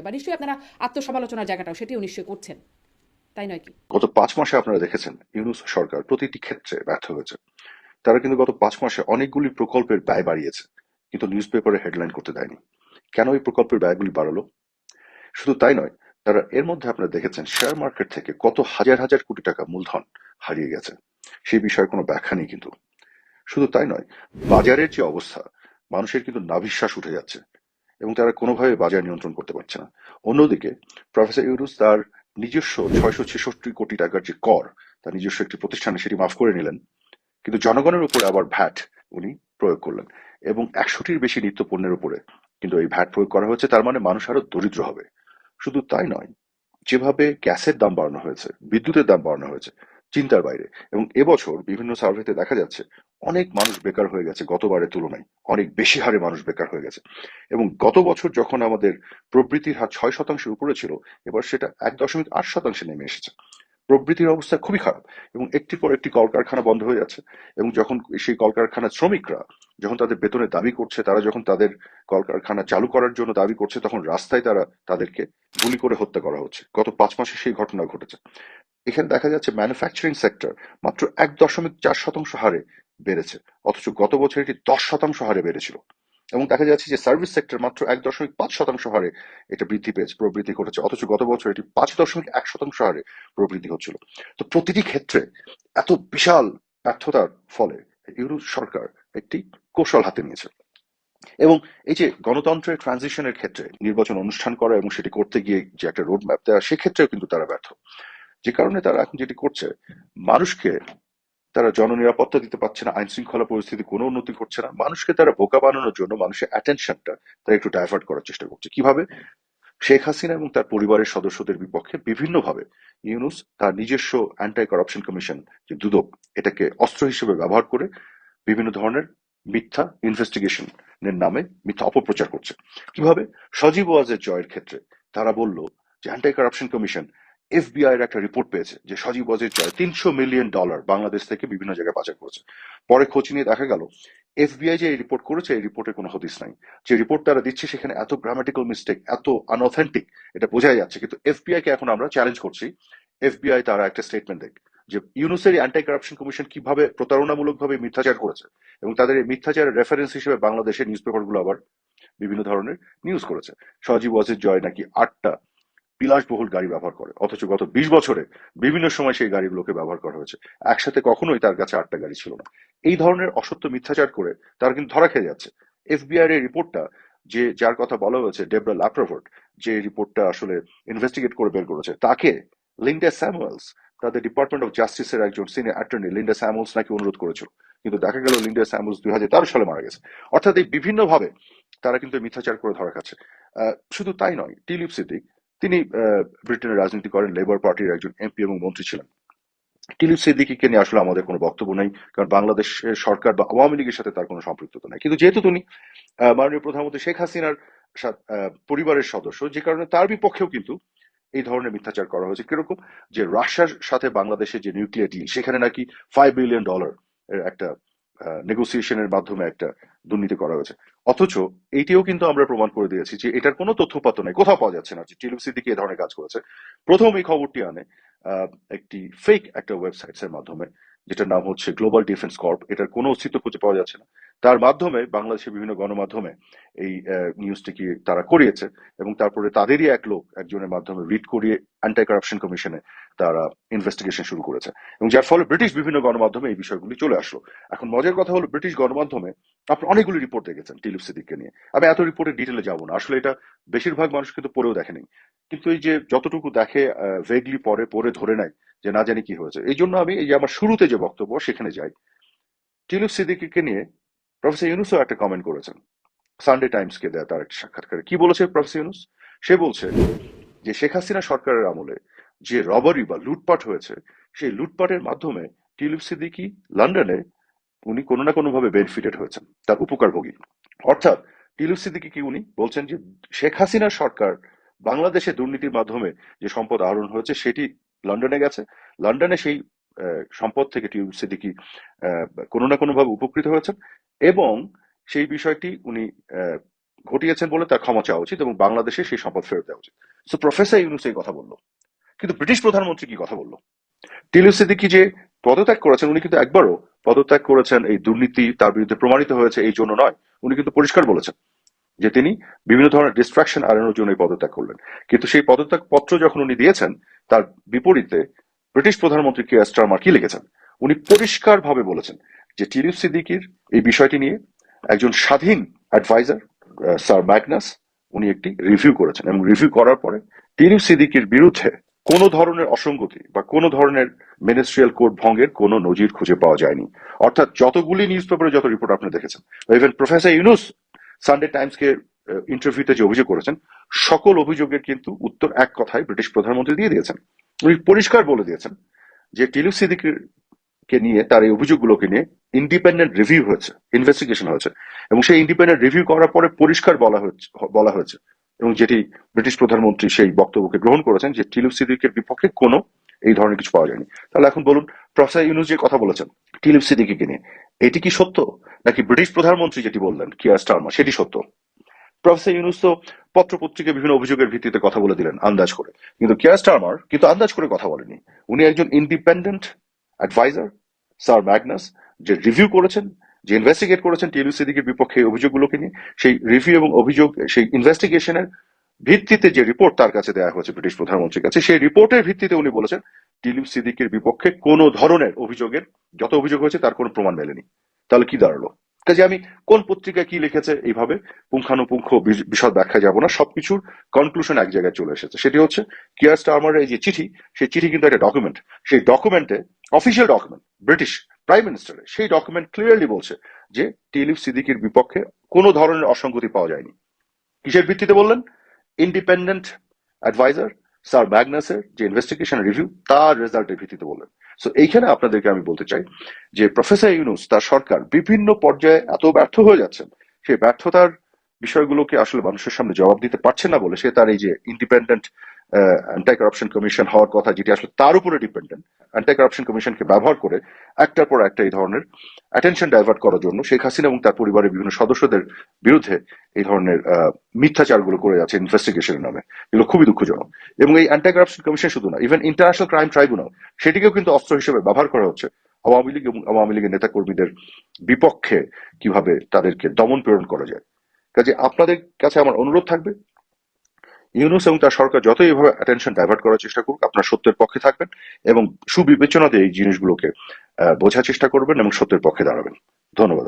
বা নিশ্চয়ই আপনারা আত্মসমালোচনার জায়গাটাও সেটিও নিশ্চয়ই করছেন, তাই নয় কি? গত 5 মাসে আপনারা দেখেছেন ইউনূস সরকার প্রতিটি ক্ষেত্রে ব্যর্থ হয়েছে। তারা কিন্তু গত 5 মাসে অনেকগুলি প্রকল্পের ব্যয় বাড়িয়েছে, কিন্তু নিউজ পেপারে হেডলাইন করতে দেয়নি। কেন এই প্রকল্পের ব্যয়গুলি বাড়ালো? শুধু তাই নয়, তারা এর মধ্যে আপনারা দেখেছেন শেয়ার মার্কেট থেকে কত হাজার হাজার কোটি টাকা মূলধন হারিয়ে গেছে। সেই বিষয়ে কোনো ব্যাখ্যা নেই কিন্তু। শুধু তাই নয়, বাজারের যে অবস্থা, মানুষের কিন্তু নাভিশ্বাস উঠে যাচ্ছে এবং তারা কোনোভাবে বাজার নিয়ন্ত্রণ করতে পারছে না। অন্যদিকে প্রফেসর ইউনূস তার নিজস্ব 666 কোটি টাকার যে কর, তার নিজস্ব একটি প্রতিষ্ঠানে সেটি মাফ করে নিলেন, কিন্তু জনগণের উপরে আবার ভ্যাট উনি প্রয়োগ করলেন এবং 100টির বেশি নিত্য পণ্যের উপরে কিন্তু এই ভ্যাট প্রয়োগ করা হচ্ছে। তার মানে মানুষ আরো দরিদ্র হবে। শুধু তাই নয়, যেভাবে গ্যাসের দাম বাড়ানো হয়েছে, বিদ্যুতের দাম বাড়ানো হয়েছে, চিন্তার বাইরে। এবং এবছর বিভিন্ন সার্ভেতে দেখা যাচ্ছে অনেক মানুষ বেকার হয়ে গেছে, গতবারের তুলনায় অনেক বেশি হারে মানুষ বেকার হয়ে গেছে। এবং গত বছর যখন আমাদের প্রবৃদ্ধির হার 6%-এর উপরে ছিল, এবার সেটা 1.8%-এ নেমে এসেছে। প্রবৃদ্ধির অবস্থা খুবই খারাপ এবং একটির পর একটি কলকারখানা বন্ধ হয়ে যাচ্ছে। এবং যখন সেই কলকারখানার শ্রমিকরা যখন তাদের বেতনের দাবি করছে, তারা যখন তাদের কলকারখানা চালু করার জন্য দাবি করছে, তখন রাস্তায় তারা তাদেরকে গুলি করে হত্যা করা হচ্ছে। গত 5 মাসে সেই ঘটনা ঘটেছে। এখানে দেখা যাচ্ছে ম্যানুফ্যাকচারিং সেক্টর মাত্র 1.4% হারে বেড়েছে, অথচ গত বছর এটি 10% হারে বেড়েছিল। এবং দেখা যাচ্ছে যে সার্ভিস সেক্টর মাত্র 1.5% হারে এটা বৃদ্ধি পেয়েছে, প্রবৃদ্ধি ঘটেছে, অথচ গত বছর এটি 5.1% হারে প্রবৃদ্ধি হচ্ছিল। তো প্রতিটি ক্ষেত্রে এত বিশাল ব্যর্থতার ফলে ইউরোপ সরকার একটি কৌশল হাতে নিয়েছে। এবং এই যে গণতন্ত্রের ট্রানজিশনের ক্ষেত্রে নির্বাচন অনুষ্ঠান করা এবং সেটি করতে গিয়ে যে একটা রোড ম্যাপ দেওয়া, সেক্ষেত্রেও কিন্তু তারা ব্যর্থ। যে কারণে তারা এখন যেটি করছে, মানুষকে তারা জননিরাপত্তা দিতে পারছে না, আইন শৃঙ্খলা পরিস্থিতি কোনো উন্নতি করছে না, মানুষকে তারা বোকা বানানোর জন্য মানুষের অ্যাটেনশনটা তারা একটু ডাইভার্ট করার চেষ্টা করছে। কিভাবে? শেখ হাসিনা এবং তার পরিবারের সদস্যদের বিপক্ষে বিভিন্নভাবে ইউনূস তার নিজস্ব অ্যান্টি করাপশন কমিশন, যে দুদক, এটাকে অস্ত্র হিসেবে ব্যবহার করে বিভিন্ন ধরনের মিথ্যা ইনভেস্টিগেশনের নামে মিথ্যা অপপ্রচার করছে। কিভাবে? সজীব ওয়াজের জয়ের ক্ষেত্রে তারা বলল যে অ্যান্টি কারাপশন কমিশন এফবিআই এর একটা রিপোর্ট পেয়েছে যে সজীব ওয়াজের জয় $300 মিলিয়ন বাংলাদেশ থেকে বিভিন্ন জায়গায় পাচার করেছে। পরে খোঁজ নিয়ে দেখা গেল এফবিআই যে এই রিপোর্ট করেছে, এই রিপোর্টের কোনো হদিস নাই। যে রিপোর্ট তারা দিচ্ছে সেখানে এত গ্রামাটিক্যাল মিস্টেক, এত আনঅথেন্টিক, এটা বোঝাই যাচ্ছে। কিন্তু এফবিআই কে এখন আমরা চ্যালেঞ্জ করছি, এফবিআই তারা একটা স্টেটমেন্ট দেখ যে ইউনুসের অ্যান্টি কারাপশন কমিশন কিভাবে প্রতারণামূলকভাবে মিথ্যাচার করেছে এবং তাদের এই মিথ্যাচারের রেফারেন্স হিসেবে বাংলাদেশের নিউজ পেপারগুলো আবার বিভিন্ন ধরনের নিউজ করেছে। সজীব ওয়াজেদ জয় নাকি 8টা বিলাসবহুল গাড়ি ব্যবহার করে, অথচ গত 20 বছরে বিভিন্ন সময় সেই গাড়িগুলোকে ব্যবহার করা হয়েছে। একসাথে কখনোই তার কাছে 8টা গাড়ি ছিল না। এই ধরনের অসত্য মিথ্যাচার করে তারা কিন্তু ধরা খেয়ে যাচ্ছে। এফবিআই এর রিপোর্টটা, যে যার কথা বলা হয়েছে ডেবরা ল্যাপ্রভোর্ট, যে রিপোর্টটা আসলে ইনভেস্টিগেট করে বের করেছে, তাকে লিন্ডা স্যামুয়েলস, তাদের ডিপার্টমেন্ট অফ জাস্টিসের একজন সিনিয়র অ্যাটর্নি লিন্ডা স্যামুয়েলস নাকি অনুরোধ করেছিল, কিন্তু দেখা গেল লিন্ডা স্যামুয়েলস 2013 সালে মারা গেছে। অর্থাৎ এই বিভিন্নভাবে তারা কিন্তু মিথ্যাচার করে ধরা খাচ্ছে। শুধু তাই নয়, টিলিপ সিদ্দিক, তিনি ব্রিটেনের রাজনীতি করেন, লেবার পার্টির একজন এমপি এবং মন্ত্রী ছিলেন। টিলিপ সিদ্দিকীকে নিয়ে আসলে আমাদের কোনো বক্তব্য নেই, কারণ বাংলাদেশের সরকার বা আওয়ামী লীগের সাথে তার কোনো সম্পৃক্ততা নেই। কিন্তু যেহেতু তিনি মাননীয় প্রধানমন্ত্রী শেখ হাসিনার পরিবারের সদস্য, যে কারণে তার বিপক্ষেও কিন্তু এই ধরনের মিথ্যাচার করা হয়েছে। কিরকম? যে রাশিয়ার সাথে বাংলাদেশের যে নিউক্লিয়ার ডিল, সেখানে নাকি $5 বিলিয়ন এর একটা নেগোসিয়েশনের মাধ্যমে একটা দুর্নীতি করা হয়েছে। অথচ এইটিও কিন্তু আমরা প্রমাণ করে দিয়েছি যে এটার কোনো তথ্যপাত্র নাই, কোথাও পাওয়া যাচ্ছে না যে টিলু সিদ্দিকী এই ধরনের কাজ করেছে। প্রথম এই খবরটি আনে একটি ফেক একটা ওয়েবসাইটস এর মাধ্যমে, যেটার নাম হচ্ছে গ্লোবাল ডিফেন্স কর্প। এটার কোনো অস্তিত্ব খুঁজে পাওয়া যাচ্ছে না। তার মাধ্যমে বাংলাদেশের বিভিন্ন গণমাধ্যমে এই নিউজটিকে তারা করিয়েছে এবং তারপরে তাদেরই এক লোক একজনের মাধ্যমে রিড করিয়ে অ্যান্টি কারাপশন কমিশনে তারা ইনভেস্টিগেশন শুরু করেছে এবং যার ফলে ব্রিটিশ বিভিন্ন গণমাধ্যমে এই বিষয়গুলি চলে আসলো। এখন মজার কথা হলো, ব্রিটিশ গণমাধ্যমে আপনি অনেকগুলি রিপোর্ট দেখেছেন টিলুপ সিদ্দিককে নিয়ে। আমি এত রিপোর্টের ডিটেলে যাবো না, আসলে এটা বেশিরভাগ মানুষ কিন্তু পড়েও দেখেনি। কিন্তু এই যে যতটুকু দেখে ভেগলি পড়ে, পড়ে ধরে নেয় যে না জানি কি হয়েছে। এই জন্য আমি এই যে আমার শুরুতে যে বক্তব্য সেখানে যাই। টিলুপ সিদ্দিকীকে নিয়ে প্রফেসর ইউনুসও একটা কমেন্ট করেছেন সানডে টাইমসকে দেয়া তার একটা সাক্ষাৎকারে। কি বলেছে প্রফেসর ইউনুস? সে বলছে যে শেখ হাসিনা সরকারের আমলে যে রবারি বা লুটপাট হয়েছে, সেই লুটপাটের মাধ্যমে টিউলিপ সিদ্দিকী লন্ডনে উনি কোনো না কোনো ভাবে বেনিফিটেড হয়েছেন, তার উপকারভোগী। অর্থাৎ টিউলিপ সিদ্দিকী কি উনি বলছেন যে শেখ হাসিনার সরকার বাংলাদেশে দুর্নীতির মাধ্যমে যে সম্পদ আহরণ হয়েছে সেটি লন্ডনে গেছে, লন্ডনে সেই সম্পদ থেকে টিউলিপ সিদ্দিকী কোনো না কোনো ভাবে উপকৃত হয়েছেন এবং সেই বিষয়টি উনি ঘটিয়েছেন বলে তার ক্ষমা চাওয়া উচিত এবং বাংলাদেশে সেই সম্পদ ফেরত দেওয়া উচিত। সো প্রফেসর ইউনূস এই কথা বললো, কিন্তু ব্রিটিশ প্রধানমন্ত্রী কি কথা বললো? টিলিপ সিদ্দিকী যে পদত্যাগ করেছেন, উনি কিন্তু একবারও পদত্যাগ করেছেন এই দুর্নীতি তার বিরুদ্ধে প্রমাণিত হয়েছে এই জন্য নয়। উনি কিন্তু পরিষ্কার বলেছেন যে তিনি বিভিন্ন ধরনের ডিস্ট্রাকশন এড়ানোর জন্য এই পদত্যাগ করলেন। কিন্তু সেই পদত্যাগ পত্র যখন উনি দিয়েছেন, তার বিপরীতে ব্রিটিশ প্রধানমন্ত্রী কিয়ার স্টারমার কি লিখেছেন? উনি পরিষ্কারভাবে বলেছেন যে টিলিপ সিদ্দিকীর এই বিষয়টি নিয়ে একজন স্বাধীন অ্যাডভাইজার স্যার ম্যাগনাস উনি একটি রিভিউ করেছেন এবং রিভিউ করার পরে টিলিপ সিদ্দিকীর বিরুদ্ধে কোনো ধরনের অসঙ্গতি বা কোনো ধরনের মিনিস্ট্রিয়াল কোড ভঙ্গের কোনো নজির খুঁজে পাওয়া যায়নি। অর্থাৎ যতগুলি নিউজ পেপারে যত রিপোর্ট আপনি দেখেছেন, ইভেন প্রফেসর ইউনূস সানডে টাইমসকে ইন্টারভিউতে যে অভিযোগ করেছেন, সকল অভিযোগের কিন্তু উত্তর এক কথায় ব্রিটিশ প্রধানমন্ত্রী দিয়ে দিয়েছেন। উনি পরিষ্কার বলে দিয়েছেন যে টিলিপ সিদ্দিকীকে নিয়ে, তার এই অভিযোগগুলোকে নিয়ে ইন্ডিপেন্ডেন্ট রিভিউ হয়েছে, ইনভেস্টিগেশন হয়েছে এবং সেই ইন্ডিপেন্ডেন্ট রিভিউ করার পরে পরিষ্কার বলা হয়েছে এবং যেটি ব্রিটিশ প্রধানমন্ত্রী সেই বক্তব্যকে গ্রহণ করেছেন যে টিলিপ সিদ্দিকের বিপক্ষে কোনো এই ধরনের কিছু পাওয়া যায়নি। তাহলে এখন বলুন, প্রফেসর ইউনূস যে কথা বলেছেন টিলিপ সিদ্দিকীকে নিয়ে, এটি কি সত্য, নাকি ব্রিটিশ প্রধানমন্ত্রী যেটি বললেন কিয়ার স্টারমার সেটি সত্য? প্রফেসর ইউনূস তো পত্রপত্রিকায় বিভিন্ন অভিযোগের ভিত্তিতে কথা বলে দিলেন আন্দাজ করে, কিন্তু কিয়ার স্টারমার কিন্তু আন্দাজ করে কথা বলেনি। উনি একজন ইন্ডিপেন্ডেন্ট অ্যাডভাইজার স্যার ম্যাগনাস যে রিভিউ করেছেন, যে ইনভেস্টিগেট করেছেন টিলিপ সিদ্দিকীর বিপক্ষে এই অভিযোগগুলোকে নিয়ে, সেই রিভিউ এবং অভিযোগ, সেই ইনভেস্টিগেশনের ভিত্তিতে যে রিপোর্ট তার কাছে দেওয়া হয়েছে ব্রিটিশ প্রধানমন্ত্রীর কাছে, সেই রিপোর্টের ভিত্তিতে উনি বলেছেন টিলিপ সিদ্দিকীর বিপক্ষে কোনো ধরনের অভিযোগের, যত অভিযোগ হয়েছে তার কোনো প্রমাণ মেলেনি। তাহলে কি দাঁড়ালো? কাজে আমি কোন পত্রিকায় কি লিখেছে এইভাবে পুঙ্খানুপুঙ্খ বিশদ ব্যাখ্যা যাব না, সবকিছুর কনক্লুশন এক জায়গায় চলে এসেছে। সেটি হচ্ছে কিয়ার স্টারমারের এই যে চিঠি, সেই চিঠি কিন্তু একটা ডকুমেন্ট। সেই ডকুমেন্টে, অফিসিয়াল ডকুমেন্ট ব্রিটিশ প্রাইম মিনিস্টারের, সেই ডকুমেন্ট ক্লিয়ারলি বলছে যে টিলিপ সিদ্দিকীর বিপক্ষে কোনো ধরনের অসঙ্গতি পাওয়া যায়নি। কিসের ভিত্তিতে বললেন? ইন্ডিপেন্ডেন্ট অ্যাডভাইজার স্যার ম্যাগনাসের যে ইনভেস্টিগেশন রিভিউ তার রেজাল্টের ভিত্তিতে বললেন। সো এইখানে আপনাদেরকে আমি বলতে চাই যে প্রফেসর ইউনূস, তার সরকার বিভিন্ন পর্যায়ে এত ব্যর্থ হয়ে যাচ্ছেন, সেই ব্যর্থতার বিষয়গুলোকে আসলে মানুষের সামনে জবাব দিতে পারছেন না বলে সে তার এই যে ইন্ডিপেন্ডেন্ট অ্যান্টি কারাপশন কমিশন হওয়ার কথা, যেটি আসলে তার উপরে ডিপেন্ডেন্ট, অ্যান্টি কারাপশন কমিশনকে ব্যবহার করে একটার পর একটা এই ধরনের অ্যাটেনশন ডাইভার্ট করার জন্য শেখ হাসিনা এবং তার পরিবারের বিভিন্ন সদস্যদের বিরুদ্ধে এই ধরনের মিথ্যাচারগুলো করে যাচ্ছে ইনভেস্টিগেশনের নামে। এগুলো খুবই দুঃখজনক। এবং এই অ্যান্টি কারাপশন কমিশন শুধু না, ইভেন ইন্টারন্যাশনাল ক্রাইম ট্রাইব্যুনাল, সেটিকেও কিন্তু অস্ত্র হিসেবে ব্যবহার করা হচ্ছে আওয়ামী লীগ এবং আওয়ামী লীগের নেতাকর্মীদের বিপক্ষে কিভাবে তাদেরকে দমন প্রেরণ করা যায়। কাজে আপনাদের কাছে আমার অনুরোধ থাকবে, ইউনূস এবং তার সরকার যতই এভাবে অ্যাটেনশন ডাইভার্ট করার চেষ্টা করুক, আপনার সত্যের পক্ষে থাকবেন এবং সুবিবেচনা দিয়ে এই জিনিসগুলোকে বোঝার চেষ্টা করবেন এবং সত্যের পক্ষে দাঁড়াবেন। ধন্যবাদ।